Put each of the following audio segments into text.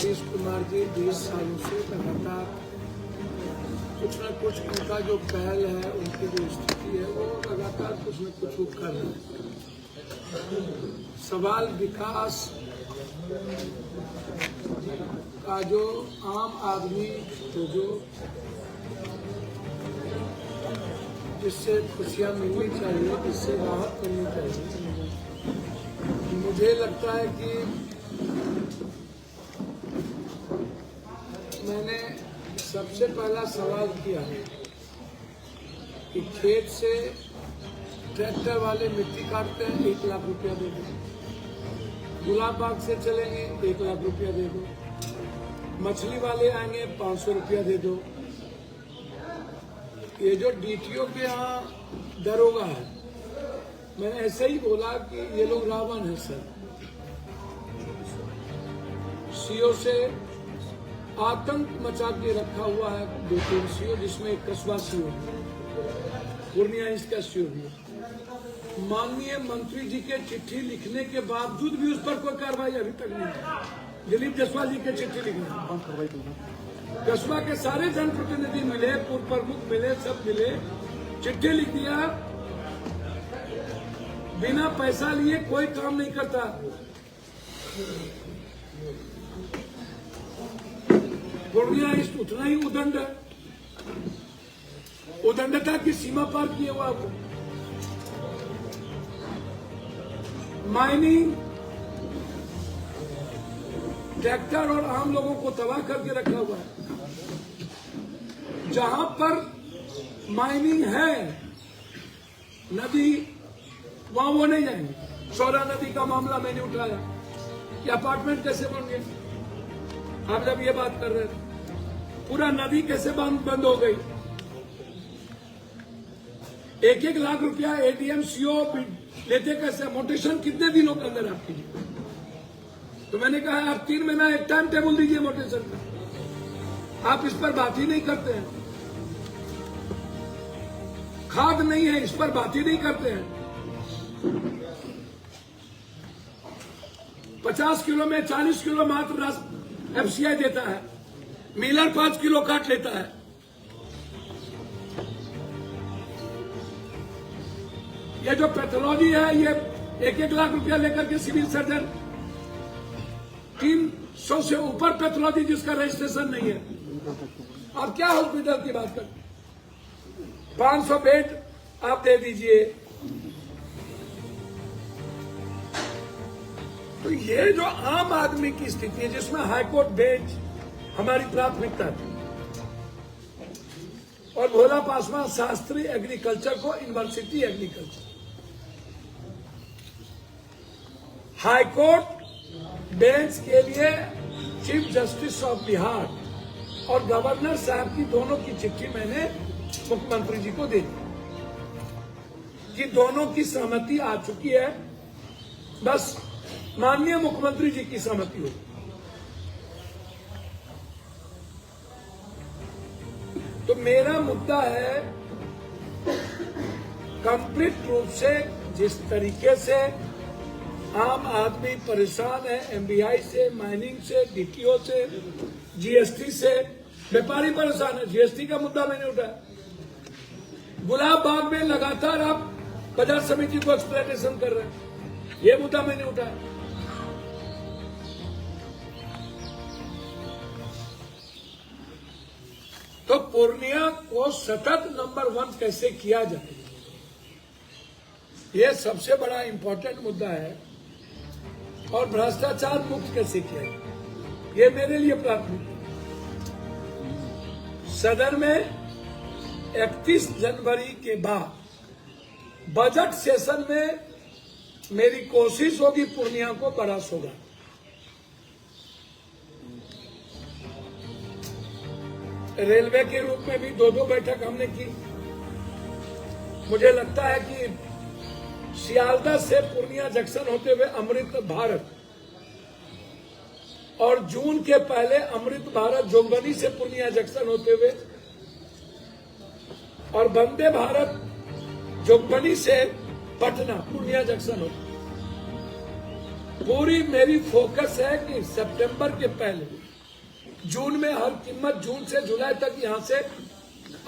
नीतीश कुमार जी 20 सालों से लगातार कुछ न कुछ उनका जो पहल है, उनकी जो स्थिति है, वो लगातार कुछ न कुछ वो कर रहे हैं। सवाल विकास का जो आम आदमी को जो जिससे खुशियाँ मिलनी चाहिए, जिससे राहत मिलनी चाहिए, मुझे लगता है कि मैंने सबसे पहला सवाल किया है कि खेत से ट्रैक्टर वाले मिट्टी काटते हैं, 1 लाख रुपया दे दो। गुलाब बाग से चलेंगे, 1 लाख रुपया दे दो। मछली वाले आएंगे, 500 रुपया दे दो। ये जो डीटीओ के यहाँ दरोगा है, मैंने ऐसे ही बोला कि ये लोग रावण है सर। सीओ से आतंक मचा के रखा हुआ है 2-3 सीओ, जिसमें एक कस्बा सीओ है, पूर्णिया इसका सीओ है। माननीय मंत्री जी के चिट्ठी लिखने के बावजूद भी उस पर कोई कार्रवाई अभी तक नहीं है। दिलीप जायसवाल जी के चिट्ठी लिखने, कस्बा के सारे जनप्रतिनिधि मिले, पूर्व प्रमुख मिले, सब मिले, चिट्ठी लिख दिया, बिना पैसा लिए कोई काम नहीं करता। पूर्णिया इस उतना ही उदंड है, उदंडता की सीमा पार किए हुआ वो। माइनिंग ट्रैक्टर और आम लोगों को तबाह करके रखा हुआ है। जहां पर माइनिंग है नदी, वहां वो नहीं जाएंगे। सौरा नदी का मामला मैंने उठाया कि अपार्टमेंट कैसे बन गए, आप जब ये बात कर रहे थे, पूरा नदी कैसे बंद हो गई। 1-1 लाख रुपया एडीएम सीओ लेते कैसे, मोटेशन कितने दिनों के अंदर आप कीजिए। तो मैंने कहा आप 3 महीना एक टाइम टेबल दीजिए मोटेशन का, आप इस पर बात ही नहीं करते हैं। खाद नहीं है, इस पर बात ही नहीं करते हैं। 50 किलो में 40 किलो मात्र एफसीआई देता है, मिलर 5 किलो काट लेता है। ये जो पैथोलॉजी है, ये 1-1 लाख रुपया लेकर के सिविल सर्जन, 300 से ऊपर पैथोलॉजी जिसका रजिस्ट्रेशन नहीं है। आप क्या हॉस्पिटल की बात करते, 500 बेड आप दे दीजिए। तो ये जो आम आदमी की स्थिति है, जिसमें हाईकोर्ट बेंच हमारी प्राथमिकता थी, और भोला पासवान शास्त्री एग्रीकल्चर को यूनिवर्सिटी एग्रीकल्चर, हाईकोर्ट बेंच के लिए चीफ जस्टिस ऑफ बिहार और गवर्नर साहब की दोनों की चिट्ठी मैंने मुख्यमंत्री जी को दे दी कि दोनों की सहमति आ चुकी है, बस माननीय मुख्यमंत्री जी की सहमति हो। तो मेरा मुद्दा है कंप्लीट रूप से, जिस तरीके से आम आदमी परेशान है, एमबीआई से, माइनिंग से, डीटीओ से, जीएसटी से, व्यापारी परेशान है। जीएसटी का मुद्दा मैंने उठाया। गुलाब बाग में लगातार आप बाजार समिति को एक्सप्लॉयटेशन कर रहे हैं, ये मुद्दा मैंने उठाया। तो पूर्णिया को सतत नंबर 1 कैसे किया जाए, यह सबसे बड़ा इंपॉर्टेंट मुद्दा है। और भ्रष्टाचार मुक्त कैसे किया जाए, ये मेरे लिए प्राथमिकता। सदन में 31 जनवरी के बाद बजट सेशन में मेरी कोशिश होगी पूर्णिया को बड़ा होगा। रेलवे के रूप में भी 2-2 बैठक हमने की। मुझे लगता है कि सियालदह से पूर्णिया जंक्शन होते हुए अमृत भारत, और जून के पहले अमृत भारत जोगबनी से पूर्णिया जंक्शन होते हुए, और वंदे भारत जोगबनी से पटना पूर्णिया जंक्शन हो। पूरी मेरी फोकस है कि सितंबर के पहले जून में हर कीमत, जून से जुलाई तक, यहां से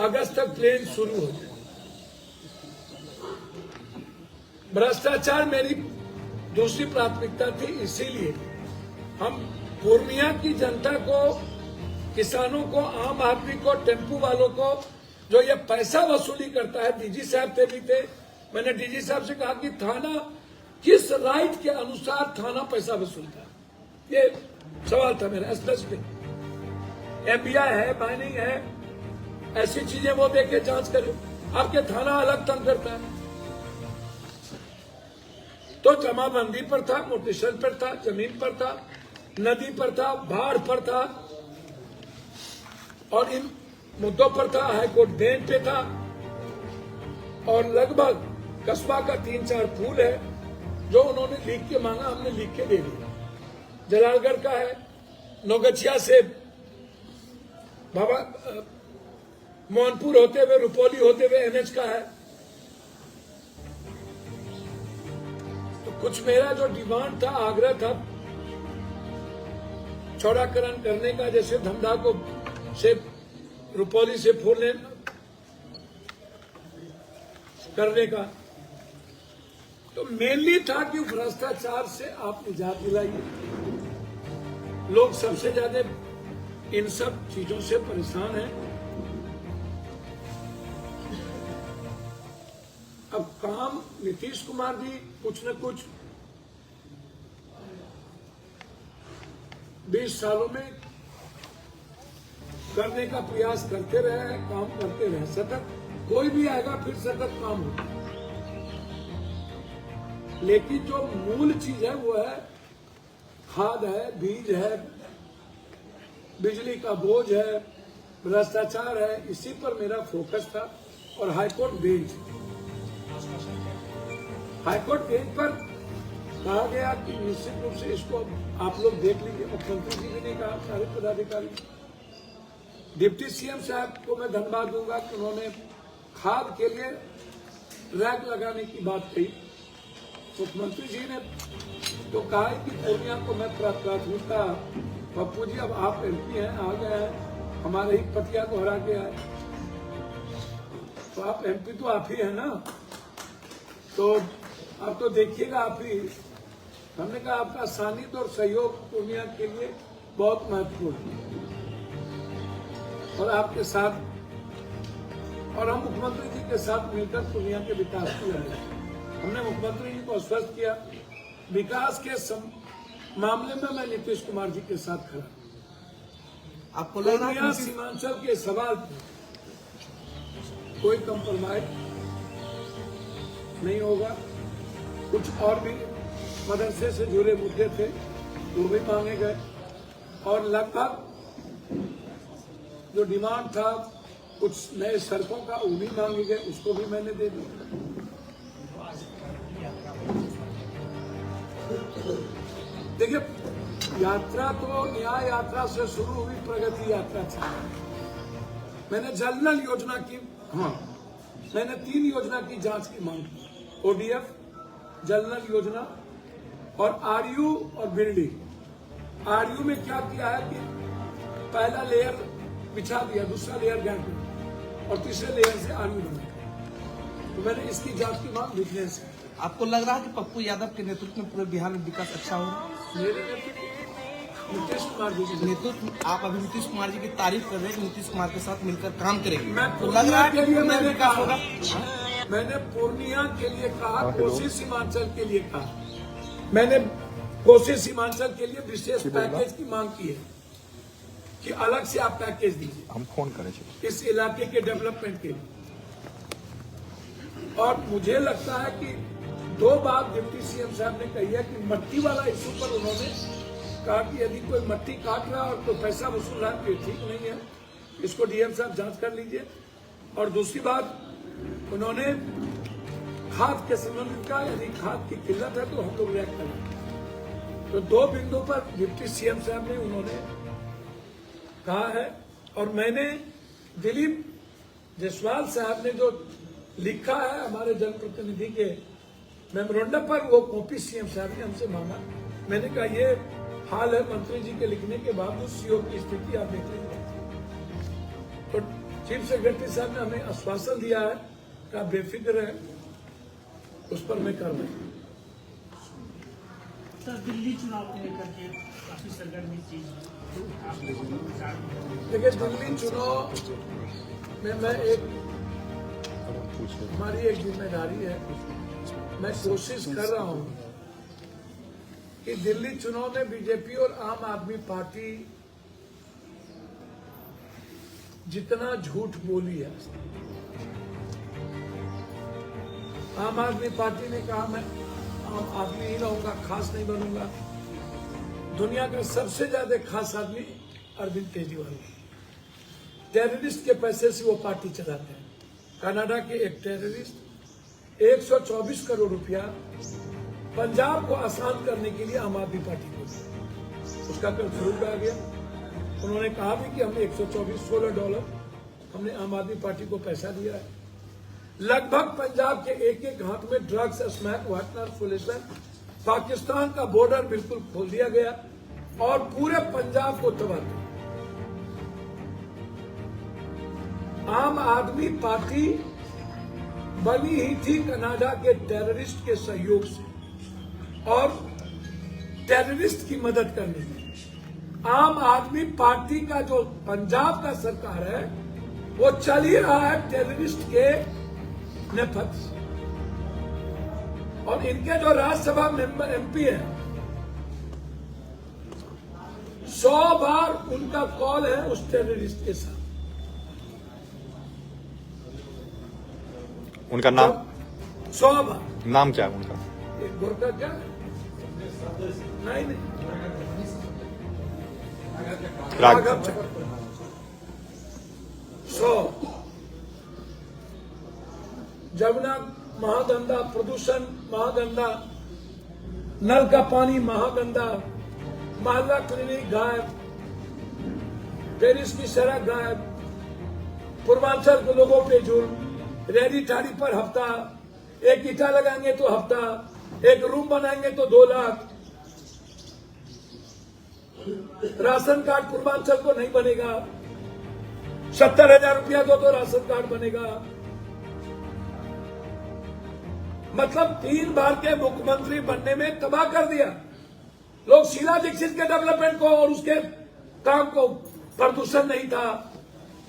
अगस्त तक ट्रेन शुरू हो जाए। भ्रष्टाचार मेरी दूसरी प्राथमिकता थी, इसीलिए हम पूर्णिया की जनता को, किसानों को, आम आदमी को, टेम्पू वालों को जो ये पैसा वसूली करता है, डीजी साहब थे भी थे, मैंने डीजी साहब से कहा कि थाना किस राइट के अनुसार थाना पैसा वसूलता है, ये सवाल था मेरा स्पेसिफिक। एफबीआई है, माइनिंग है, ऐसी चीजें वो देखे जांच करे। आपके थाना अलग तंग करता है। तो जमाबंदी पर था, मोटेशन पर था, जमीन पर था, नदी पर था, बाढ़ पर था, और इन मुद्दों पर था। हाईकोर्ट बेंच पे था, और लगभग कस्बा का 3-4 पुल है जो उन्होंने लिख के मांगा, हमने लिख के दे दिया। जलालगढ़ का है, नौगछिया से बाबा मोहनपुर होते हुए, रुपौली होते हुए एनएच का है। तो कुछ मेरा जो डिमांड था, आग्रह था, चौड़ाकरण करने का, जैसे धमधा को से रुपौली से 4 लेन करने का, तो मेनली था कि भ्रष्टाचार से आप निजात दिलाइए। लोग सबसे ज्यादा इन सब चीजों से परेशान हैं। अब काम नीतीश कुमार जी कुछ न कुछ 20 सालों में करने का प्रयास करते रहे हैं, काम करते रहे, सतत। कोई भी आएगा फिर सतत काम होगा, लेकिन जो मूल चीज है वो है खाद है, बीज है, बिजली का बोझ है, भ्रष्टाचार है। इसी पर मेरा फोकस था। और हाईकोर्ट बेंच पर कहा गया कि निश्चित रूप से इसको आप लोग देख लीजिए। मुख्यमंत्री जी ने कहा, सारे पदाधिकारी, डिप्टी सीएम साहब को मैं धन्यवाद दूंगा कि उन्होंने खाद के लिए रैक लगाने की बात कही। मुख्यमंत्री जी ने तो कहा कि पूर्णिया को मैं प्राथमिकता, पप्पू जी अब आप एमपी हैं, आ गए हैं, हमारे ही पतिया को हरा के आए, तो आप एमपी तो आप ही है ना, तो आप तो देखिएगा आप ही। हमने कहा आपका सानिध्य और सहयोग पूर्णिया के लिए बहुत महत्वपूर्ण है, और आपके साथ, और हम मुख्यमंत्री जी के साथ मिलकर पूर्णिया के विकास की लड़ाई। हमने मुख्यमंत्री जी को आश्वस्त किया, विकास के मामले में मैं नीतीश कुमार जी के साथ खड़ा। आपको लगा पूर्णिया सीमांचल के सवाल पर कोई कंप्रोमाइज नहीं होगा। कुछ और भी मदरसे से जुड़े मुद्दे थे, वो भी मांगे गए, और लगभग जो डिमांड था कुछ नए सड़कों का, वो भी मांगे गए, उसको भी मैंने दे दिया। देखिए, यात्रा तो न्याय यात्रा से शुरू हुई, प्रगति यात्रा थी। मैंने जल नल योजना की, मैंने 3 योजना की जांच की मांग की, ओडीएफ, जल नल योजना और आरयू और बिल्डिंग। आरयू में क्या किया है कि पहला लेयर बिछा दिया, दूसरा लेयर गैप में, और तीसरे लेयर से आरयू बना। तो मैंने इसकी जांच की मांग लिखने से। आपको लग रहा है कि पप्पू यादव के नेतृत्व में पूरे बिहार में विकास अच्छा होगा? मेरे नेतृत्व नीतीश कुमार जी के नेतृत्व, आप अभी नीतीश कुमार जी की तारीफ कर रहे हैं कि नीतीश कुमार के साथ मिलकर काम करेंगे, मैं तो लग रहा है कि मैंने विकास होगा। मैंने पूर्णिया के लिए कहा, कोसी सीमांचल के लिए कहा, मैंने कोसी सीमांचल के लिए विशेष पैकेज की मांग की है कि अलग से आप पैकेज दीजिए, हम फोन करें इस इलाके के डेवलपमेंट के लिए। और मुझे लगता है कि 2 बात डिप्टी सीएम साहब ने कही है कि मट्टी वाला इशू पर उन्होंने कहा कि यदि कोई मट्टी काट रहा है और कोई पैसा वसूल रहा है तो ये ठीक नहीं है, इसको डीएम साहब जांच कर लीजिए। और दूसरी बात, उन्होंने खाद के संबंधित का, यदि खाद की किल्लत है तो हम लोग रिएक्ट करें। तो 2 बिंदु पर डिप्टी सीएम साहब ने उन्होंने कहा है। और मैंने दिलीप जायसवाल साहब ने जो लिखा है हमारे जनप्रतिनिधि के मेमोरेंडम पर, वो कॉपी सीएम साहब ने हमसे मांगा। मैंने कहा ये हाल है मंत्री जी के लिखने के बावजूद सीओ की स्थिति आप देख लीजिए। तो चीफ सेक्रेटरी साहब ने हमें आश्वासन दिया है कि आप बेफिक्र हैं, उस पर मैं कार्रवाई। सर दिल्ली चुनाव को लेकर के काफी सरगर्मी चीज देखिए, दिल्ली चुनाव में मैं हमारी एक जिम्मेदारी है, मैं कोशिश कर रहा हूं कि दिल्ली चुनाव में बीजेपी और आम आदमी पार्टी जितना झूठ बोली है, आम आदमी पार्टी ने कहा मैं आम आदमी ही रहूंगा, खास नहीं बनूंगा। दुनिया का सबसे ज्यादा खास आदमी अरविंद केजरीवाल है। टेररिस्ट के पैसे से वो पार्टी चलाते हैं। कनाडा के एक टेररिस्ट 124 करोड़ रुपया पंजाब को आसान करने के लिए आम आदमी पार्टी को दिया। उसका कल प्रूफ आ गया। उन्होंने कहा भी कि हमने 124 $16 हमने आम आदमी पार्टी को पैसा दिया है। लगभग पंजाब के एक एक हाथ में ड्रग्स, स्मैक, वाटनर, फुलेसन, पाकिस्तान का बॉर्डर बिल्कुल खोल दिया गया और पूरे पंजाब को तबाह किया। आम आदमी पार्टी बनी ही थी कनाडा के टेररिस्ट के सहयोग से और टेररिस्ट की मदद करने की। आम आदमी पार्टी का जो पंजाब का सरकार है वो चल ही रहा है टेररिस्ट के नेपथ्य से। और इनके जो राज्यसभा मेंबर एमपी है, 100 बार उनका कॉल है उस टेररिस्ट के साथ। उनका नाम 100 बार। नाम क्या है उनका? एक गोरखा क्या है? नहीं राघव चक्र। 100 जमुना महागंदा, प्रदूषण महागंदा, नल का पानी महागंदा, मोहल्ला क्लिनिक गायब, पेरिस की सड़क गायब, पूर्वांचल के लोगों पे जुर्म, रेडी ठाड़ी पर हफ्ता, एक ईटा लगाएंगे तो हफ्ता, एक रूम बनाएंगे तो 2 लाख, राशन कार्ड पूर्वांचल को नहीं बनेगा, 70,000 रुपया दो तो राशन कार्ड बनेगा। मतलब 3 बार के मुख्यमंत्री बनने में तबाह कर दिया। लोग शीला दीक्षित के डेवलपमेंट को और उसके काम को, प्रदूषण नहीं था,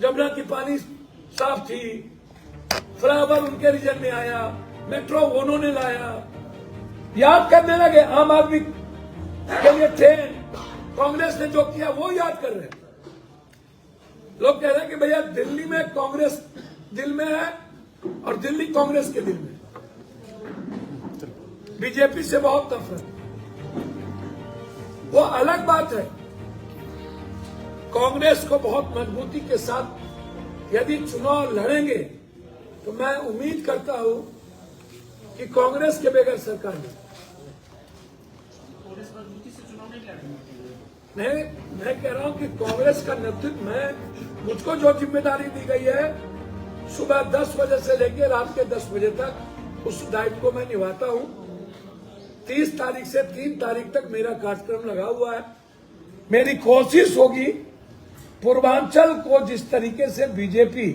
जमुना की पानी साफ थी, फ्लाईओवर उनके रीजन में आया, मेट्रो उन्होंने लाया, याद करने लगे। आम आदमी के लिए ट्रेन, कांग्रेस ने जो किया वो याद कर रहे हैं। लोग कह रहे हैं कि भैया दिल्ली में कांग्रेस दिल में है और दिल्ली कांग्रेस के दिल में, बीजेपी से बहुत नफरत, वो अलग बात है। कांग्रेस को बहुत मजबूती के साथ यदि चुनाव लड़ेंगे तो मैं उम्मीद करता हूं कि कांग्रेस के बगैर सरकार नहीं। कांग्रेस मजबूती से चुनाव नहीं लड़ेगी। मैं कह रहा हूं कि कांग्रेस का नेतृत्व, मुझको जो जिम्मेदारी दी गई है, सुबह 10 बजे से लेकर रात के 10 बजे तक उस दायित्व को मैं निभाता हूं। 30 तारीख से 3 तारीख तक मेरा कार्यक्रम लगा हुआ है। मेरी कोशिश होगी पूर्वांचल को जिस तरीके से बीजेपी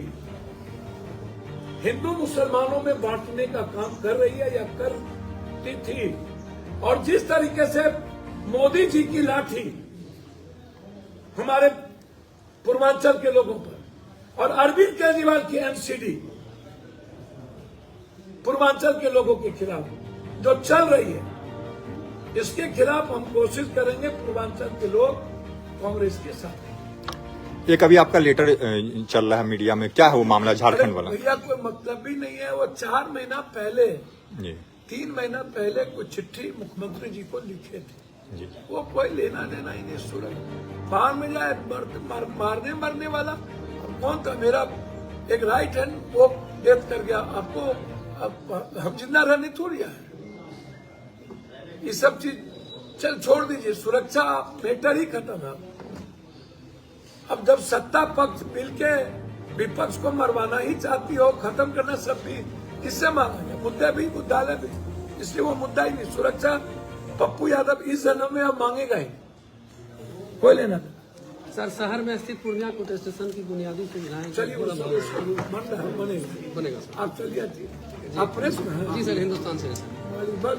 हिंदू मुसलमानों में बांटने का काम कर रही है या करती थी, और जिस तरीके से मोदी जी की लाठी हमारे पूर्वांचल के लोगों पर और अरविंद केजरीवाल की एमसीडी पूर्वांचल के लोगों के खिलाफ जो चल रही है, इसके खिलाफ हम कोशिश करेंगे पूर्वांचल के लोग कांग्रेस के साथ। एक अभी आपका लेटर चल रहा है मीडिया में, क्या है वो मामला झारखंड वाला? भैया कोई मतलब भी नहीं है। वो 4 महीना पहले जी, 3 महीना पहले कुछ चिट्ठी मुख्यमंत्री जी को लिखे थे जी। वो कोई लेना देना ही नहीं। सूरज बाहर में जाए मारने मरने वाला कौन था? मेरा एक राइट हैंड वो डेथ कर गया। आपको अब हम जिंदा रहने थोड़ी है। ये सब चीज चल छोड़ दीजिए, सुरक्षा मैटर ही खत्म है। अब जब सत्ता पक्ष मिलके विपक्ष को मरवाना ही चाहती हो, खत्म करना, सब भी किससे मांगेंगे? मुद्दे भी, मुद्दालय भी, इसलिए वो मुद्दा ही नहीं। सुरक्षा पप्पू यादव इस जन्म में अब मांगेगा ही। कोई लेना देना। सर शहर में स्थित पूर्णिया कोर्ट स्टेशन की बुनियादी सुविधाएं चलिए बन रहा है, बनेगा। बनेगा सर। आप चलिए, आप प्रेस में हैं? जी सर, हिंदुस्तान से। बस